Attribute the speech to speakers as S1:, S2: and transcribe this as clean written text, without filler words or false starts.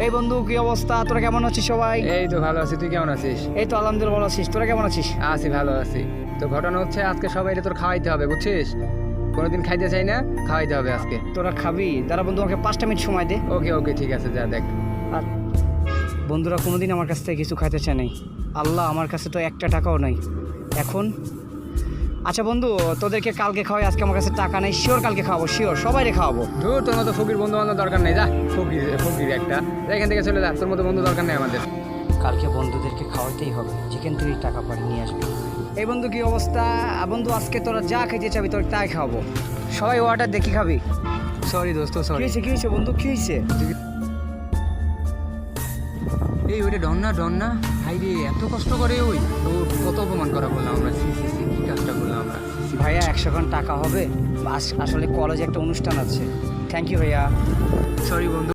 S1: এই বন্ধু কি অবস্থা, তোরা কেমন আছিস সবাই?
S2: এই তো ভালো আছি, তুই কেমন আছিস?
S1: এই তো আলহামদুলিল্লাহ ভালো আছিস, তোরা কেমন আছিস?
S2: আছি, ভালো আছি। তো ঘটনা হচ্ছে আজকে সবাই তোর খাওয়াইতে হবে, বুঝছিস? কোনোদিন খাইতে চাই না, খাওয়াইতে হবে আজকে।
S1: তোরা খাবি? দাঁড়া বন্ধু, আমাকে 5টা মিনিট সময় দে।
S2: ওকে ওকে, ঠিক আছে, যা দেখ।
S1: আর বন্ধুরা কোনোদিন আমার কাছ থেকে কিছু খাইতে চায় নাই। আল্লাহ, আমার কাছে তো 1টা টাকাও নাই এখন। আচ্ছা বন্ধু, তোদেরকে কালকে খাওয়াই, আজকে আমার কাছে টাকা নাই। শিওর কালকে খাওয়াবো, শিওর সবাই রে খাওয়াবো।
S2: ধুর, তোর মতো ফকির বন্ধু বান্ধব দরকার নেই, যা। ফকির ফকির একটা, এখান থেকে চলে যা, তোর মতো বন্ধু দরকার নেই আমাদের।
S1: কালকে বন্ধুদেরকে খাওয়াইতেই হবে, যেখান থেকে টাকা পারি নিয়ে আসবি। এই বন্ধু কি অবস্থা? বন্ধু আজকে তোরা যা খাইতে চাবি তোর তাই খাওয়াবো। সবাই ওয়াটার দেখি খাবি।
S2: সরি দোস্ত,
S1: কি
S2: সরি।
S1: হয়েছে, কি হয়েছে বন্ধু, কি হয়েছে?
S2: এই ওইটা ডন না, ডন না? হাই রে, এত কষ্ট করে ওই, ও কত অপমান করা বললাম আমরা, সি সি সি, কি কাজটা করলাম আমরা।
S1: ভাইয়া 100 খান টাকা হবে? আসলে কলেজে একটা অনুষ্ঠান আছে। থ্যাংক ইউ ভাইয়া।
S2: সরি বন্ধু।